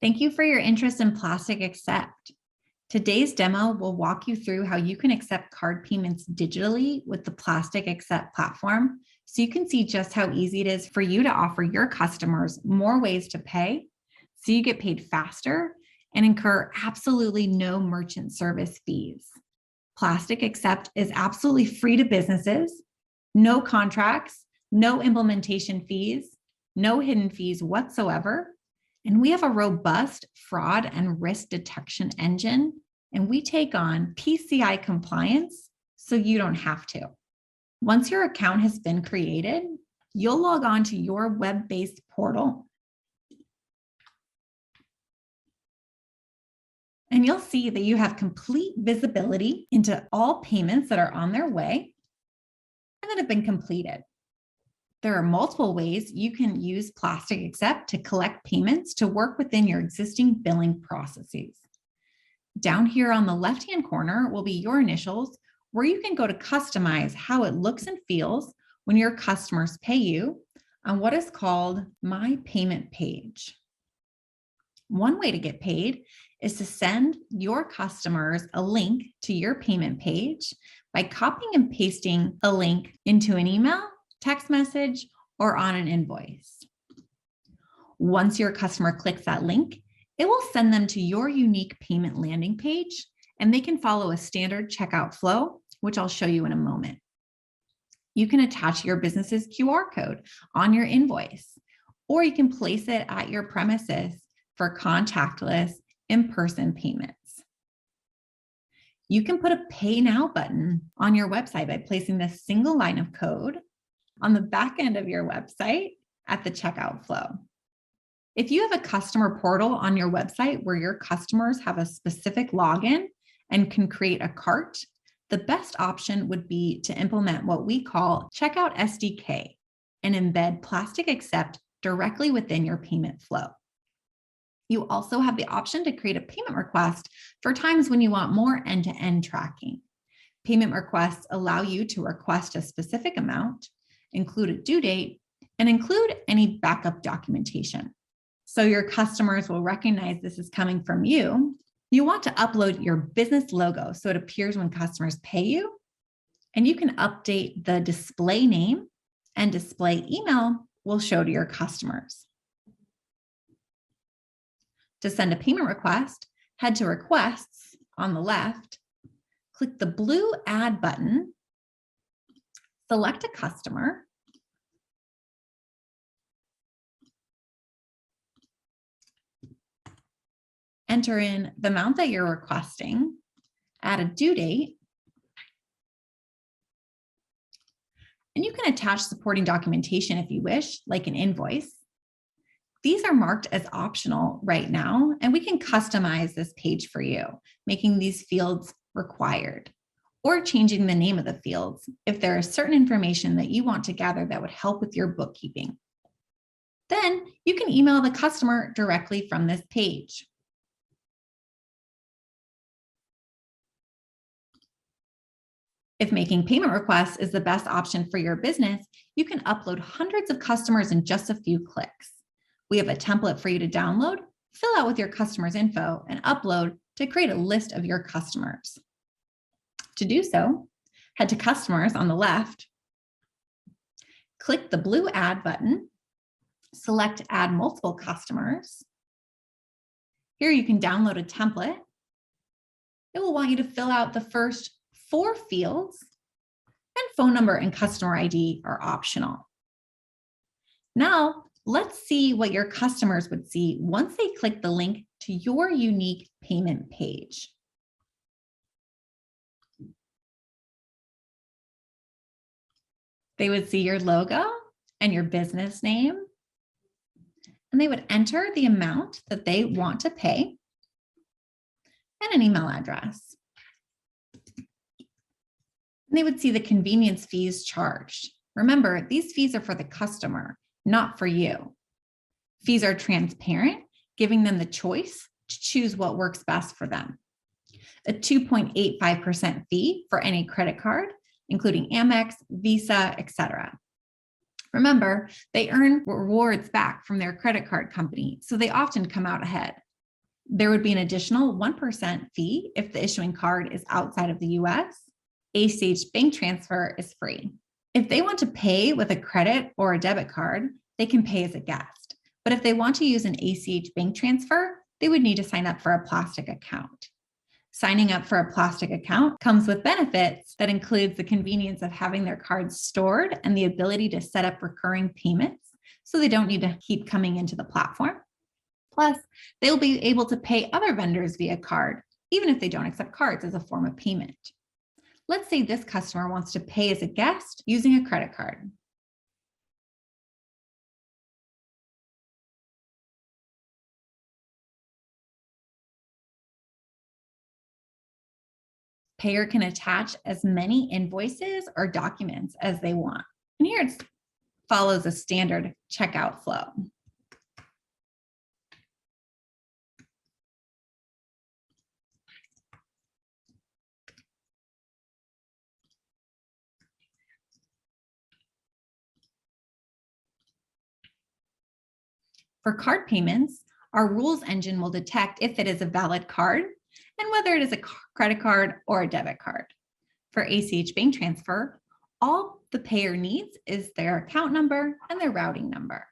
Thank you for your interest in Plastiq Accept. Today's demo will walk you through how you can accept card payments digitally with the Plastiq Accept platform, so you can see just how easy it is for you to offer your customers more ways to pay, so you get paid faster and incur absolutely no merchant service fees. Plastiq Accept is absolutely free to businesses, no contracts, no implementation fees, no hidden fees whatsoever. And we have a robust fraud and risk detection engine, and we take on PCI compliance so you don't have to. Once your account has been created, you'll log on to your web-based portal, and you'll see that you have complete visibility into all payments that are on their way and that have been completed. There are multiple ways you can use Plastiq Accept to collect payments to work within your existing billing processes. Down here on the left-hand corner will be your initials, where you can go to customize how it looks and feels when your customers pay you on what is called My Payment Page. One way to get paid is to send your customers a link to your payment page by copying and pasting a link into an email, text message, or on an invoice. Once your customer clicks that link, it will send them to your unique payment landing page, and they can follow a standard checkout flow, which I'll show you in a moment. You can attach your business's QR code on your invoice, or you can place it at your premises for contactless in-person payments. You can put a Pay Now button on your website by placing this single line of code on the back end of your website at the checkout flow. If you have a customer portal on your website where your customers have a specific login and can create a cart, the best option would be to implement what we call Checkout SDK and embed Plastiq Accept directly within your payment flow. You also have the option to create a payment request for times when you want more end-to-end tracking. Payment requests allow you to request a specific amount, include a due date, and include any backup documentation. So your customers will recognize this is coming from you. You want to upload your business logo so it appears when customers pay you, and you can update the display name and display email will show to your customers. To send a payment request, head to Requests on the left, click the blue Add button, select a customer, enter in the amount that you're requesting, add a due date, and you can attach supporting documentation if you wish, like an invoice. These are marked as optional right now, and we can customize this page for you, making these fields required, or changing the name of the fields if there is certain information that you want to gather that would help with your bookkeeping. Then you can email the customer directly from this page. If making payment requests is the best option for your business, you can upload hundreds of customers in just a few clicks. We have a template for you to download, fill out with your customer's info, and upload to create a list of your customers. To do so, head to Customers on the left, click the blue Add button, select Add Multiple Customers. Here you can download a template. It will want you to fill out the first 4 fields, and phone number and customer ID are optional. Now, let's see what your customers would see once they click the link to your unique payment page. They would see your logo and your business name, and they would enter the amount that they want to pay and an email address. And they would see the convenience fees charged. Remember, these fees are for the customer, not for you. Fees are transparent, giving them the choice to choose what works best for them. A 2.85% fee for any credit card, including Amex, Visa, etc. Remember, they earn rewards back from their credit card company, so they often come out ahead. There would be an additional 1% fee if the issuing card is outside of the US. ACH bank transfer is free. If they want to pay with a credit or a debit card, they can pay as a guest. But if they want to use an ACH bank transfer, they would need to sign up for a Plastiq account. Signing up for a Plastiq account comes with benefits that includes the convenience of having their cards stored and the ability to set up recurring payments so they don't need to keep coming into the platform. Plus, they'll be able to pay other vendors via card, even if they don't accept cards as a form of payment. Let's say this customer wants to pay as a guest using a credit card. Payer can attach as many invoices or documents as they want. And here it follows a standard checkout flow. For card payments, our rules engine will detect if it is a valid card and whether it is a credit card or a debit card. For ACH bank transfer, all the payer needs is their account number and their routing number.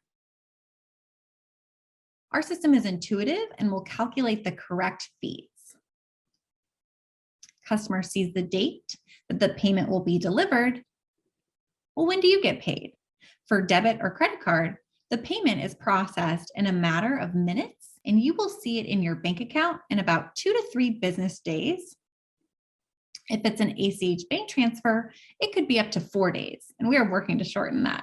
Our system is intuitive and will calculate the correct fees. Customer sees the date that the payment will be delivered. Well, when do you get paid? For debit or credit card, the payment is processed in a matter of minutes, and you will see it in your bank account in about 2 to 3 business days. If it's an ACH bank transfer, it could be up to 4 days, and we are working to shorten that.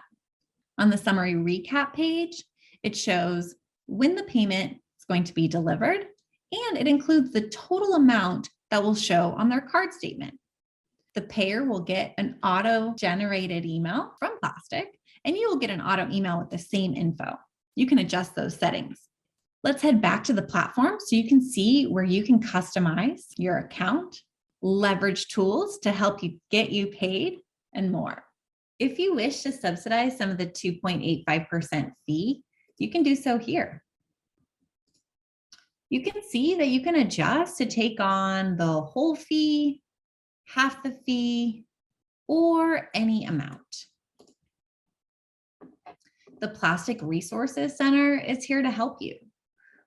On the summary recap page, it shows when the payment is going to be delivered, and it includes the total amount that will show on their card statement. The payer will get an auto-generated email from Plastiq, and you will get an auto email with the same info. You can adjust those settings. Let's head back to the platform so you can see where you can customize your account, leverage tools to help you get you paid, and more. If you wish to subsidize some of the 2.85% fee, you can do so here. You can see that you can adjust to take on the whole fee, half the fee, or any amount. The Plastiq Resources Center is here to help you.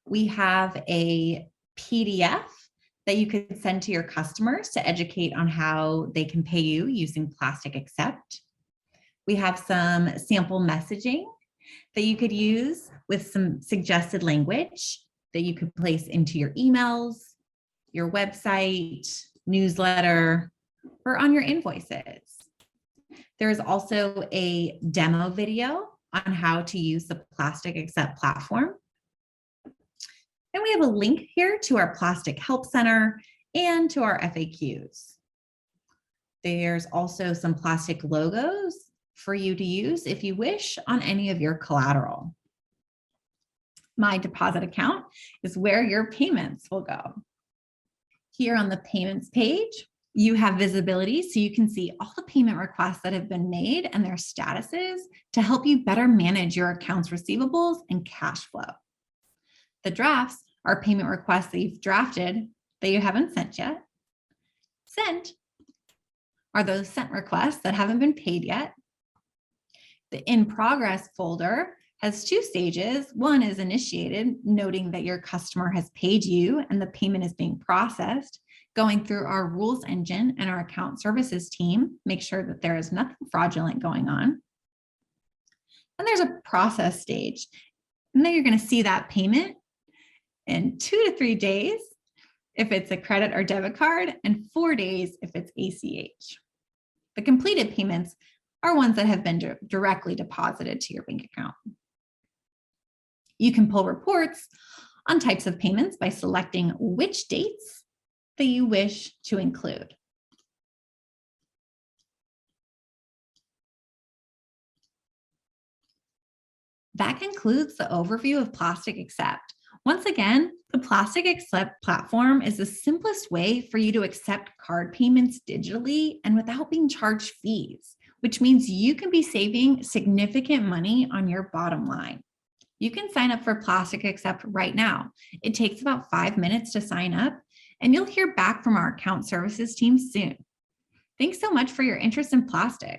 We have a PDF that you could send to your customers to educate on how they can pay you using Plastiq Accept. We have some sample messaging that you could use with some suggested language that you could place into your emails, your website, newsletter, or on your invoices. There's also a demo video on how to use the Plastiq Accept platform. And we have a link here to our Plastiq Help Center and to our FAQs. There's also some Plastiq logos for you to use if you wish on any of your collateral. My deposit account is where your payments will go. Here on the payments page, you have visibility so you can see all the payment requests that have been made and their statuses to help you better manage your accounts receivables and cash flow. The drafts are payment requests that you've drafted that you haven't sent yet. Sent are those sent requests that haven't been paid yet. The in progress folder has 2 stages. One is initiated, noting that your customer has paid you and the payment is being processed. Going through our rules engine and our account services team, make sure that there is nothing fraudulent going on. And there's a process stage. And then you're going to see that payment in 2 to 3 days if it's a credit or debit card, and 4 days if it's ACH. The completed payments are ones that have been directly deposited to your bank account. You can pull reports on types of payments by selecting which dates that you wish to include. That concludes the overview of Plastiq Accept. Once again, the Plastiq Accept platform is the simplest way for you to accept card payments digitally and without being charged fees, which means you can be saving significant money on your bottom line. You can sign up for Plastiq Accept right now. It takes about 5 minutes to sign up, and you'll hear back from our account services team soon. Thanks so much for your interest in Plastiq.